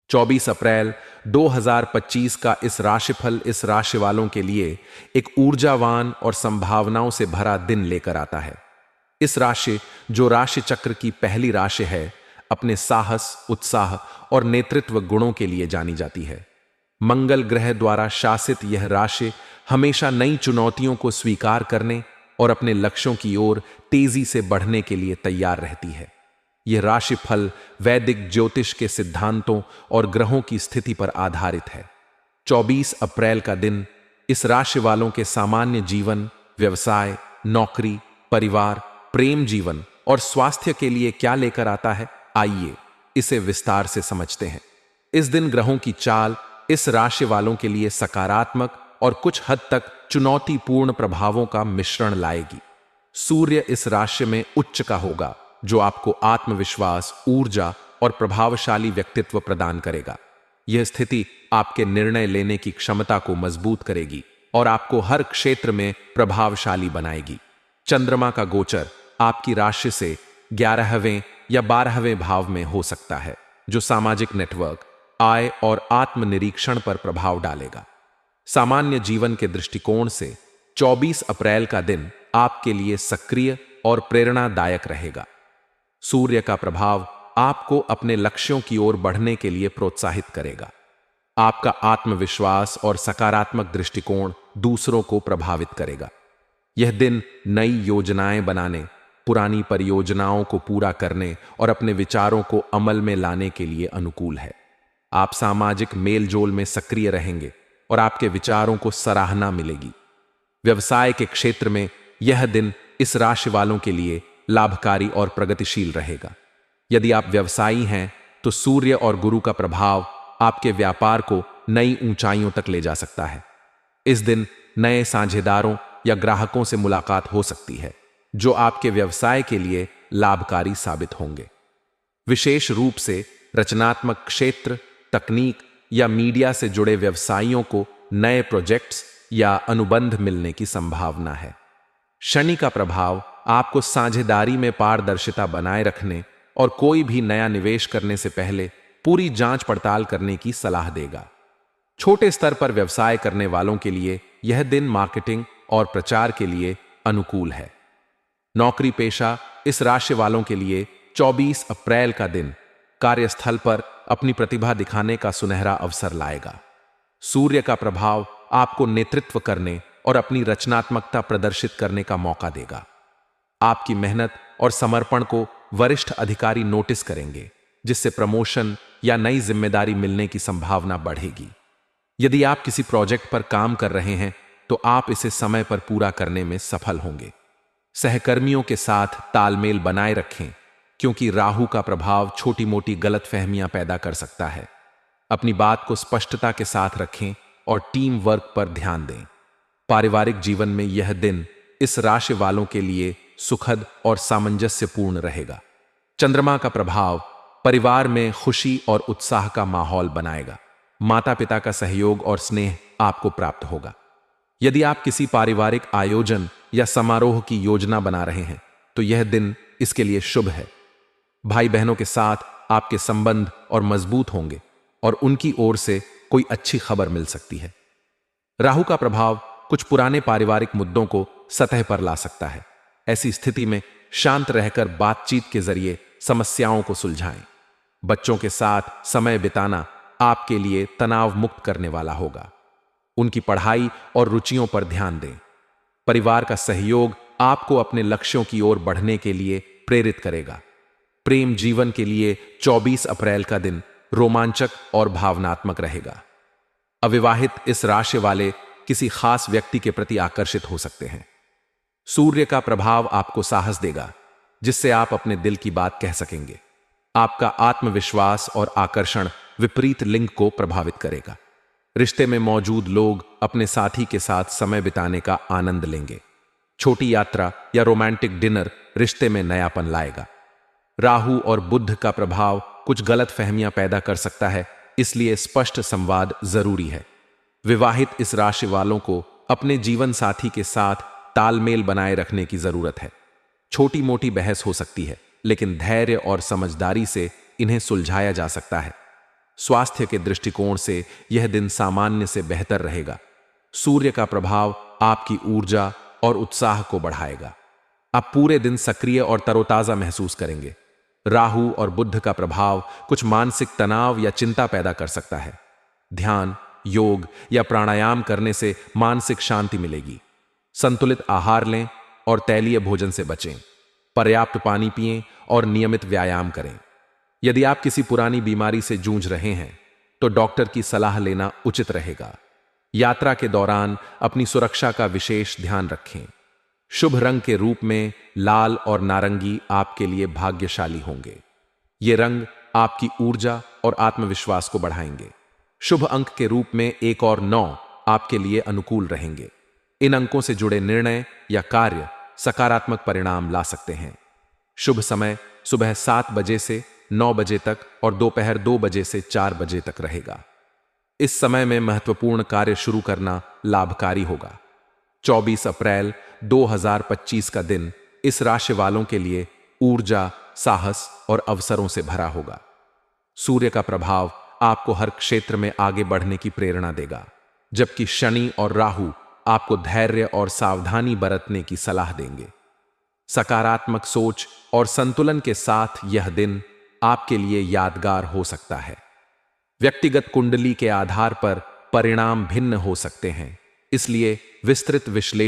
24 अप्रैल 2025 का इस राशिफल इस राशि वालों के लिए एक ऊर्जावान और संभावनाओं से भरा दिन लेकर आता है। इस राशि, जो राशि चक्र की पहली राशि है, अपने साहस, उत्साह और नेतृत्व गुणों के लिए जानी जाती है। मंगल ग्रह द्वारा शासित यह राशि हमेशा नई चुनौतियों को स्वीकार करने और अपने लक्ष्यों की ओर तेजी से बढ़ने के लिए तैयार रहती है। यह राशिफल वैदिक ज्योतिष के सिद्धांतों और ग्रहों की स्थिति पर आधारित है। 24 अप्रैल का दिन इस राशि वालों के सामान्य जीवन, व्यवसाय, नौकरी, परिवार, प्रेम जीवन और स्वास्थ्य के लिए क्या लेकर आता है, आइए इसे विस्तार से समझते हैं। इस दिन ग्रहों की चाल इस राशि वालों के लिए सकारात्मक और कुछ हद तक चुनौतीपूर्ण प्रभावों का मिश्रण लाएगी। सूर्य इस राशि में उच्च का होगा, जो आपको आत्मविश्वास, ऊर्जा और प्रभावशाली व्यक्तित्व प्रदान करेगा। यह स्थिति आपके निर्णय लेने की क्षमता को मजबूत करेगी और आपको हर क्षेत्र में प्रभावशाली बनाएगी। चंद्रमा का गोचर आपकी राशि से 11वें या 12वें भाव में हो सकता है, जो सामाजिक नेटवर्क, आय और आत्मनिरीक्षण पर प्रभाव डालेगा। सामान्य जीवन के दृष्टिकोण से 24 अप्रैल का दिन आपके लिए सक्रिय और प्रेरणादायक रहेगा। सूर्य का प्रभाव आपको अपने लक्ष्यों की ओर बढ़ने के लिए प्रोत्साहित करेगा। आपका आत्मविश्वास और सकारात्मक दृष्टिकोण दूसरों को प्रभावित करेगा। यह दिन नई योजनाएं बनाने, पुरानी परियोजनाओं को पूरा करने और अपने विचारों को अमल में लाने के लिए अनुकूल है। आप सामाजिक मेलजोल में सक्रिय रहेंगे और आपके विचारों को सराहना मिलेगी। व्यवसाय के क्षेत्र में यह दिन इस राशि वालों के लिए लाभकारी और प्रगतिशील रहेगा। यदि आप व्यवसायी हैं, तो सूर्य और गुरु का प्रभाव आपके व्यापार को नई ऊंचाइयों तक ले जा सकता है। इस दिन नए साझेदारों या ग्राहकों से मुलाकात हो सकती है, जो आपके व्यवसाय के लिए लाभकारी साबित होंगे। विशेष रूप से रचनात्मक क्षेत्र, तकनीक या मीडिया से जुड़े व्यवसायियों को नए प्रोजेक्ट्स या अनुबंध मिलने की संभावना है। शनि का प्रभाव आपको साझेदारी में पारदर्शिता बनाए रखने और कोई भी नया निवेश करने से पहले पूरी जांच पड़ताल करने की सलाह देगा। छोटे स्तर पर व्यवसाय करने वालों के लिए यह दिन मार्केटिंग और प्रचार के लिए अनुकूल है। नौकरी पेशा इस राशि वालों के लिए 24 अप्रैल का दिन कार्यस्थल पर अपनी प्रतिभा दिखाने का सुनहरा अवसर लाएगा। सूर्य का प्रभाव आपको नेतृत्व करने और अपनी रचनात्मकता प्रदर्शित करने का मौका देगा। आपकी मेहनत और समर्पण को वरिष्ठ अधिकारी नोटिस करेंगे, जिससे प्रमोशन या नई जिम्मेदारी मिलने की संभावना बढ़ेगी। यदि आप किसी प्रोजेक्ट पर काम कर रहे हैं, तो आप इसे समय पर पूरा करने में सफल होंगे। सहकर्मियों के साथ तालमेल बनाए रखें, क्योंकि राहु का प्रभाव छोटी मोटी गलतफहमियां पैदा कर सकता है। अपनी बात को स्पष्टता के साथ रखें और टीम वर्क पर ध्यान दें। पारिवारिक जीवन में यह दिन इस राशि वालों के लिए सुखद और सामंजस्यपूर्ण रहेगा। चंद्रमा का प्रभाव परिवार में खुशी और उत्साह का माहौल बनाएगा। माता पिता का सहयोग और स्नेह आपको प्राप्त होगा। यदि आप किसी पारिवारिक आयोजन या समारोह की योजना बना रहे हैं, तो यह दिन इसके लिए शुभ है। भाई बहनों के साथ आपके संबंध और मजबूत होंगे और उनकी ओर से कोई अच्छी खबर मिल सकती है। राहु का प्रभाव कुछ पुराने पारिवारिक मुद्दों को सतह पर ला सकता है। ऐसी स्थिति में शांत रहकर बातचीत के जरिए समस्याओं को सुलझाएं। बच्चों के साथ समय बिताना आपके लिए तनाव मुक्त करने वाला होगा। उनकी पढ़ाई और रुचियों पर ध्यान दें। परिवार का सहयोग आपको अपने लक्ष्यों की ओर बढ़ने के लिए प्रेरित करेगा। प्रेम जीवन के लिए 24 अप्रैल का दिन रोमांचक और भावनात्मक रहेगा। अविवाहित इस राशि वाले किसी खास व्यक्ति के प्रति आकर्षित हो सकते हैं। सूर्य का प्रभाव आपको साहस देगा, जिससे आप अपने दिल की बात कह सकेंगे। आपका आत्मविश्वास और आकर्षण विपरीत लिंग को प्रभावित करेगा। रिश्ते में मौजूद लोग अपने साथी के साथ समय बिताने का आनंद लेंगे। छोटी यात्रा या रोमांटिक डिनर रिश्ते में नयापन लाएगा। राहु और बुध का प्रभाव कुछ गलत फहमियां पैदा कर सकता है, इसलिए स्पष्ट संवाद जरूरी है। विवाहित इस राशि वालों को अपने जीवन साथी के साथ तालमेल बनाए रखने की जरूरत है। छोटी मोटी बहस हो सकती है, लेकिन धैर्य और समझदारी से इन्हें सुलझाया जा सकता है। स्वास्थ्य के दृष्टिकोण से यह दिन सामान्य से बेहतर रहेगा। सूर्य का प्रभाव आपकी ऊर्जा और उत्साह को बढ़ाएगा। आप पूरे दिन सक्रिय और तरोताजा महसूस करेंगे। राहु और बुध का प्रभाव कुछ मानसिक तनाव या चिंता पैदा कर सकता है। ध्यान, योग या प्राणायाम करने से मानसिक शांति मिलेगी। संतुलित आहार लें और तैलीय भोजन से बचें। पर्याप्त पानी पिएं और नियमित व्यायाम करें। यदि आप किसी पुरानी बीमारी से जूझ रहे हैं तो डॉक्टर की सलाह लेना उचित रहेगा। यात्रा के दौरान अपनी सुरक्षा का विशेष ध्यान रखें। शुभ रंग के रूप में लाल और नारंगी आपके लिए भाग्यशाली होंगे। ये रंग आपकी ऊर्जा और आत्मविश्वास को बढ़ाएंगे। शुभ अंक के रूप में 1 और 9 आपके लिए अनुकूल रहेंगे। इन अंकों से जुड़े निर्णय या कार्य सकारात्मक परिणाम ला सकते हैं। शुभ समय सुबह 7 बजे से 9 बजे तक और दोपहर 2 बजे से 4 बजे तक रहेगा। इस समय में महत्वपूर्ण कार्य शुरू करना लाभकारी होगा। 24 अप्रैल 2025 का दिन इस राशि वालों के लिए ऊर्जा, साहस और अवसरों से भरा होगा। सूर्य का प्रभाव आपको हर क्षेत्र में आगे बढ़ने की प्रेरणा देगा, जबकि शनि और राहु आपको धैर्य और सावधानी बरतने की सलाह देंगे। सकारात्मक सोच और संतुलन के साथ यह दिन आपके लिए यादगार हो सकता है। व्यक्तिगत कुंडली के आधार पर परिणाम भिन्न हो सकते हैं, इसलिए विस्तृत विश्लेषण